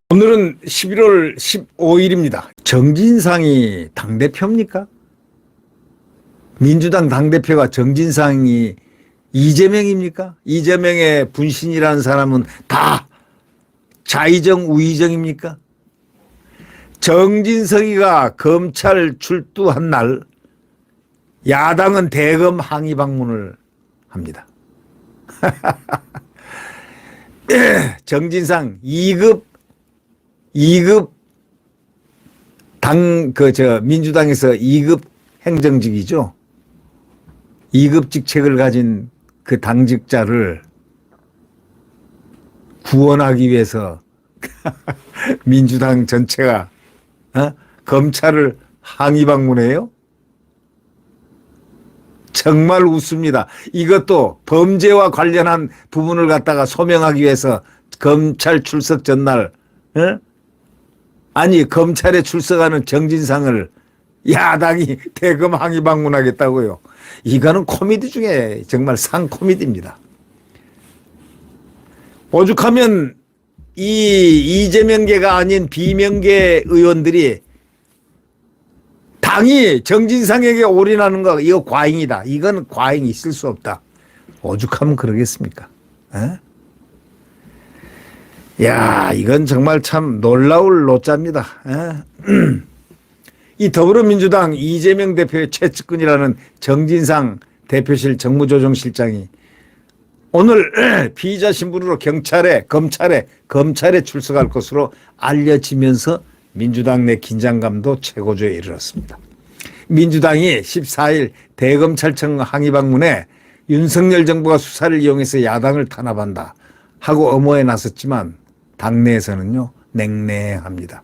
오늘은 11월 15일입니다. 정진상이 당대표입니까? 민주당 당대표가 정진상이 이재명입니까? 이재명의 분신이라는 사람은 다 좌의정 우의정입니까? 정진석이가 검찰 출두한 날 야당은 대검 항의 방문을 합니다. 정진상 2급 민주당에서 2급 행정직이죠. 2급 직책을 가진 그 당직자를 구원하기 위해서 민주당 전체가 검찰을 항의 방문해요? 정말 웃습니다. 이것도 범죄와 관련한 부분을 갖다가 소명하기 위해서 검찰 출석 전날 아니 검찰에 출석하는 정진상을 야당이 대검 항의 방문하겠다고요. 이거는 코미디 중에 정말 상코미디입니다. 오죽하면 이 이재명계가 아닌 비명계 의원들이 당이 정진상에게 올인하는 거 이거 과잉이다. 이건 과잉이 있을 수 없다. 오죽하면 그러겠습니까? 야, 이건 정말 참 놀라울 노자입니다. 이 더불어민주당 이재명 대표의 최측근이라는 정진상 대표실 정무조정실장이 오늘 피의자 신분으로 검찰에 출석할 것으로 알려지면서 민주당 내 긴장감도 최고조에 이르렀습니다. 민주당이 14일 대검찰청 항의 방문에 윤석열 정부가 수사를 이용해서 야당을 탄압한다 하고 엄호에 나섰지만 당내에서는요 냉랭합니다.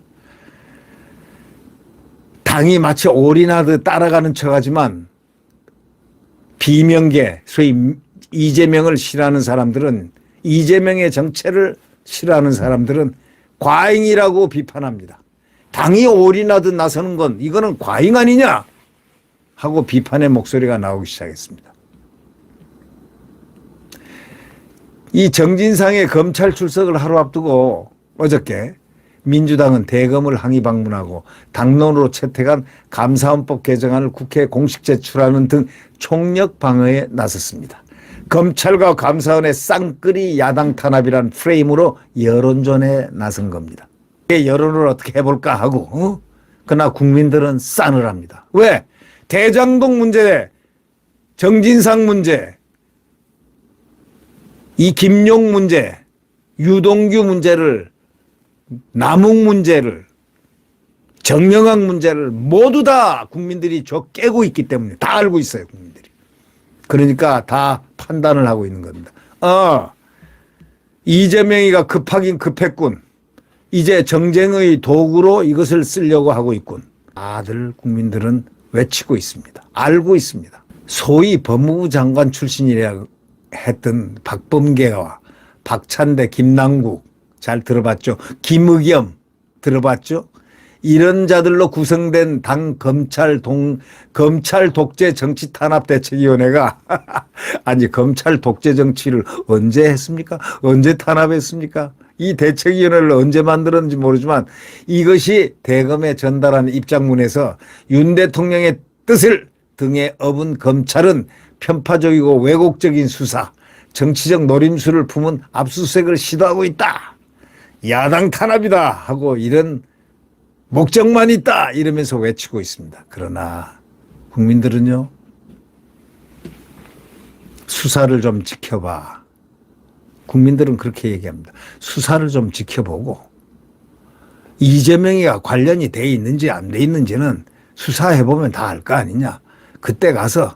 당이 마치 올인하듯 따라가는 척하지만 비명계 소위 이재명을 싫어하는 사람들은 이재명의 정체를 싫어하는 사람들은 과잉이라고 비판합니다. 당이 올인하듯 나서는 건 이거는 과잉 아니냐 하고 비판의 목소리가 나오기 시작했습니다. 이 정진상의 검찰 출석을 하루 앞두고 어저께 민주당은 대검을 항의 방문하고 당론으로 채택한 감사원법 개정안을 국회에 공식 제출하는 등 총력 방어에 나섰습니다. 검찰과 감사원의 쌍끌이 야당 탄압이란 프레임으로 여론전에 나선 겁니다. 여론을 어떻게 해볼까 하고 그러나 국민들은 싸늘합니다. 왜? 대장동 문제, 정진상 문제, 이 김용 문제, 유동규 문제를, 남욱 문제를, 정영학 문제를 모두 다 국민들이 깨고 있기 때문에 다 알고 있어요, 국민들이. 그러니까 다 판단을 하고 있는 겁니다. 이재명이가 급하긴 급했군. 이제 정쟁의 도구로 이것을 쓰려고 하고 있군. 다들 국민들은 외치고 있습니다. 알고 있습니다. 소위 법무부 장관 출신이라 했던 박범계와 박찬대, 김남국 잘 들어봤죠? 김의겸 들어봤죠? 이런 자들로 구성된 당 검찰 독재 정치 탄압 대책위원회가 아니 검찰 독재 정치를 언제 했습니까? 언제 탄압했습니까? 이 대책위원회를 언제 만들었는지 모르지만 이것이 대검에 전달한 입장문에서 윤 대통령의 뜻을 등에 업은 검찰은 편파적이고 왜곡적인 수사, 정치적 노림수를 품은 압수수색을 시도하고 있다. 야당 탄압이다 하고 이런 목적만 있다 이러면서 외치고 있습니다. 그러나 국민들은요. 수사를 좀 지켜봐. 국민들은 그렇게 얘기합니다. 수사를 좀 지켜보고 이재명이가 관련이 돼 있는지 안 돼 있는지는 수사해보면 다 알 거 아니냐. 그때 가서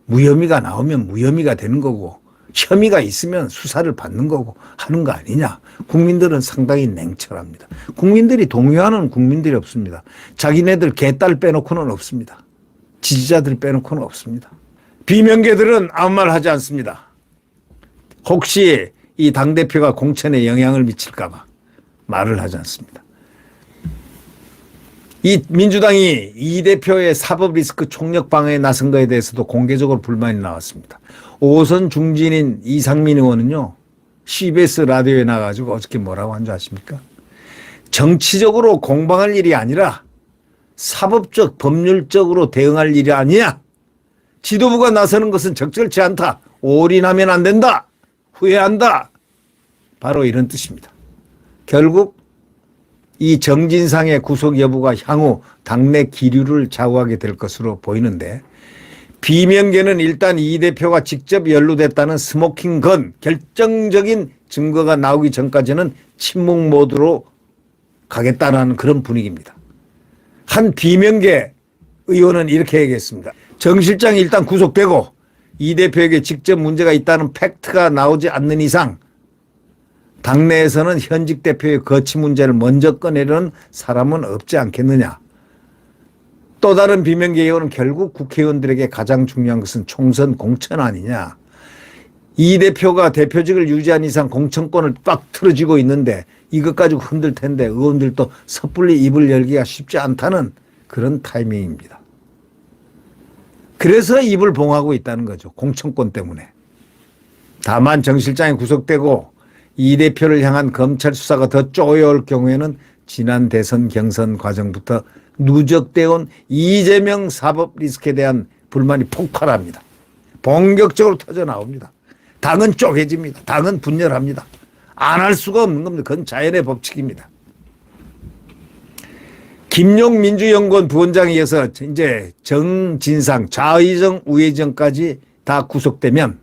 무혐의가 나오면 무혐의가 되는 거고 혐의가 있으면 수사를 받는 거고 하는 거 아니냐. 국민들은 상당히 냉철합니다. 국민들이 동요하는 국민들이 없습니다. 자기네들 개딸 빼놓고는 없습니다. 지지자들 빼놓고는 없습니다. 비명계들은 아무 말 하지 않습니다. 혹시 이 당대표가 공천에 영향을 미칠까 봐 말을 하지 않습니다. 이 민주당이 이 대표의 사법 리스크 총력 방해에 나선 것에 대해서도 공개적으로 불만이 나왔습니다. 5선 중진인 이상민 의원은요, CBS 라디오에 나가지고 어저께 뭐라고 한 줄 아십니까? 정치적으로 공방할 일이 아니라 사법적, 법률적으로 대응할 일이 아니야. 지도부가 나서는 것은 적절치 않다. 올인하면 안 된다. 후회한다. 바로 이런 뜻입니다. 결국 이 정진상의 구속 여부가 향후 당내 기류를 좌우하게 될 것으로 보이는데, 비명계는 일단 이 대표가 직접 연루됐다는 스모킹 건 결정적인 증거가 나오기 전까지는 침묵 모드로 가겠다는 그런 분위기입니다. 한 비명계 의원은 이렇게 얘기했습니다. 정 실장이 일단 구속되고 이 대표에게 직접 문제가 있다는 팩트가 나오지 않는 이상 당내에서는 현직 대표의 거취 문제를 먼저 꺼내려는 사람은 없지 않겠느냐. 또 다른 비명계 의원은 결국 국회의원들에게 가장 중요한 것은 총선 공천 아니냐. 이 대표가 대표직을 유지한 이상 공천권을 꽉 틀어지고 있는데 이것 가지고 흔들 텐데 의원들도 섣불리 입을 열기가 쉽지 않다는 그런 타이밍입니다. 그래서 입을 봉하고 있다는 거죠. 공천권 때문에. 다만 정 실장이 구속되고 이 대표를 향한 검찰 수사가 더 쪼여올 경우에는 지난 대선 경선 과정부터 누적되어 온 이재명 사법 리스크에 대한 불만이 폭발합니다. 본격적으로 터져 나옵니다. 당은 쪼개집니다. 당은 분열합니다. 안 할 수가 없는 겁니다. 그건 자연의 법칙입니다. 김용 민주연구원 부원장에 이어서 이제 정진상, 좌의정, 우의정까지 다 구속되면,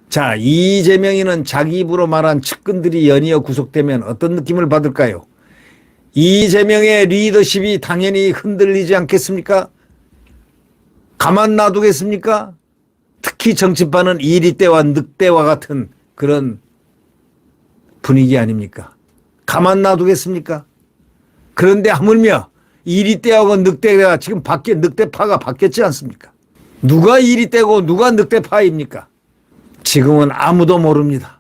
자, 이재명이는 자기 입으로 말한 측근들이 연이어 구속되면 어떤 느낌을 받을까요? 이재명의 리더십이 당연히 흔들리지 않겠습니까? 가만 놔두겠습니까? 특히 정치판은 이리때와 늑대와 같은 그런 분위기 아닙니까? 가만 놔두겠습니까? 그런데 하물며 이리때하고 늑대가 지금 늑대파가 바뀌었지 않습니까? 누가 이리때고 누가 늑대파입니까? 지금은 아무도 모릅니다.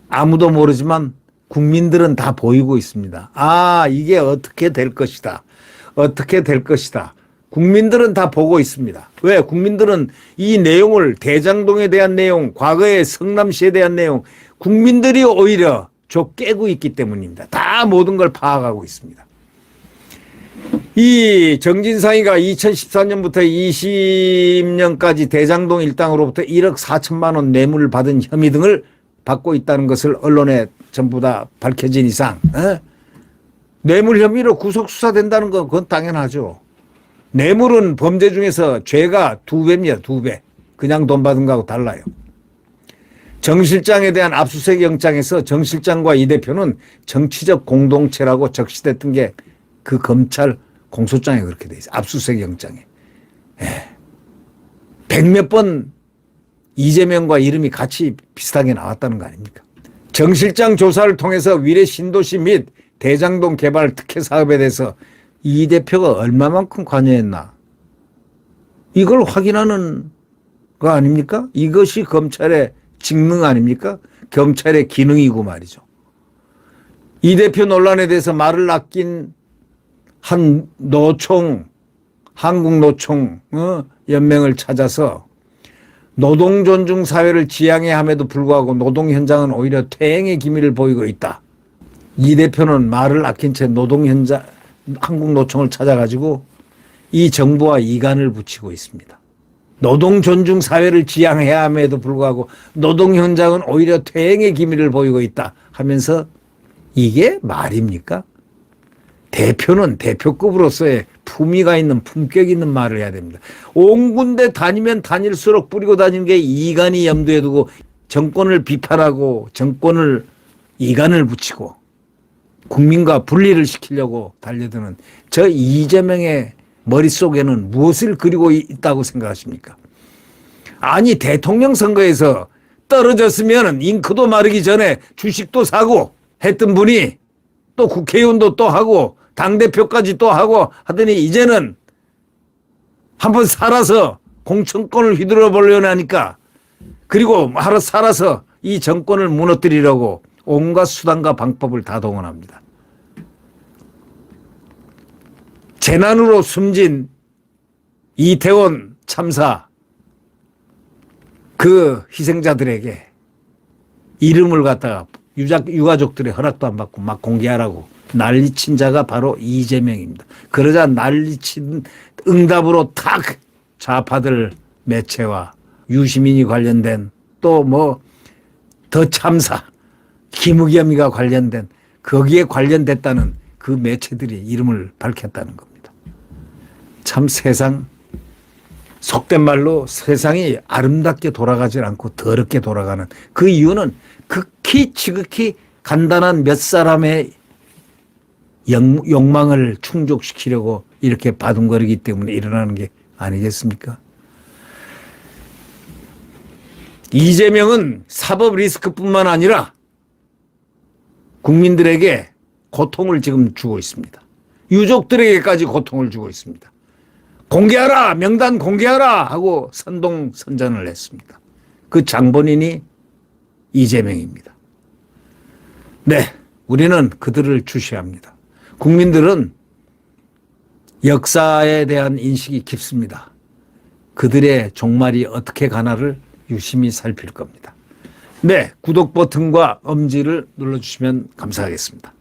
아무도 모르지만 국민들은 다 보이고 있습니다. 아, 이게 어떻게 될 것이다. 어떻게 될 것이다. 국민들은 다 보고 있습니다. 왜? 국민들은 이 내용을, 대장동에 대한 내용, 과거의 성남시에 대한 내용, 국민들이 오히려 깨고 있기 때문입니다. 다 모든 걸 파악하고 있습니다. 이 정진상이가 2014년부터 20년까지 대장동 일당으로부터 1억 4천만 원 뇌물을 받은 혐의 등을 받고 있다는 것을 언론에 전부 다 밝혀진 이상, 뇌물 혐의로 구속 수사된다는 건 그건 당연하죠. 뇌물은 범죄 중에서 죄가 2배입니다. 2배. 그냥 돈 받은 거하고 달라요. 정 실장에 대한 압수수색 영장에서 정 실장과 이 대표는 정치적 공동체라고 적시됐던 게 그 검찰 공소장에 그렇게 돼 있어요. 압수수색 영장에. 100몇 번 이재명과 이름이 같이 비슷하게 나왔다는 거 아닙니까? 정 실장 조사를 통해서 위례 신도시 및 대장동 개발 특혜 사업에 대해서 이 대표가 얼마만큼 관여했나, 이걸 확인하는 거 아닙니까? 이것이 검찰의 직능 아닙니까? 검찰의 기능이고 말이죠. 이 대표 논란에 대해서 말을 아낀 한 노총, 한국노총 연맹을 찾아서 노동 존중 사회를 지향해야 함에도 불구하고 노동 현장은 오히려 퇴행의 기미를 보이고 있다. 이 대표는 말을 아낀 채 노동 현장, 한국노총을 찾아가지고 이 정부와 이간을 붙이고 있습니다. 노동 존중 사회를 지향해야 함에도 불구하고 노동 현장은 오히려 퇴행의 기미를 보이고 있다 하면서, 이게 말입니까? 대표는 대표급으로서의 품위가 있는, 품격 있는 말을 해야 됩니다. 온 군데 다니면 다닐수록 뿌리고 다니는 게 이간이 염두에 두고 정권을 비판하고 정권을 이간을 붙이고 국민과 분리를 시키려고 달려드는 저 이재명의 머릿속에는 무엇을 그리고 있다고 생각하십니까? 아니, 대통령 선거에서 떨어졌으면 잉크도 마르기 전에 주식도 사고 했던 분이 또 국회의원도 또 하고 당대표까지 또 하고 하더니 이제는 한번 살아서 공천권을 휘둘러 보려고 하니까, 그리고 살아서 이 정권을 무너뜨리려고 온갖 수단과 방법을 다 동원합니다. 재난으로 숨진 이태원 참사 그 희생자들에게 이름을 갖다가 유가족들의 허락도 안 받고 막 공개하라고 난리친 자가 바로 이재명입니다. 그러자 난리친 응답으로 탁 좌파들 매체와 유시민이 관련된 또 뭐 더 참사 김의겸이가 관련된 거기에 관련됐다는 그 매체들이 이름을 밝혔다는 겁니다. 참 세상 속된 말로 세상이 아름답게 돌아가지 않고 더럽게 돌아가는 그 이유는 극히 지극히 간단한 몇 사람의 욕망을 충족시키려고 이렇게 바둥거리기 때문에 일어나는 게 아니겠습니까? 이재명은 사법 리스크뿐만 아니라 국민들에게 고통을 지금 주고 있습니다. 유족들에게까지 고통을 주고 있습니다. 공개하라! 명단 공개하라! 하고 선동선전을 했습니다. 그 장본인이 이재명입니다. 네, 우리는 그들을 주시합니다. 국민들은 역사에 대한 인식이 깊습니다. 그들의 종말이 어떻게 가나를 유심히 살필 겁니다. 네, 구독 버튼과 엄지를 눌러주시면 감사하겠습니다.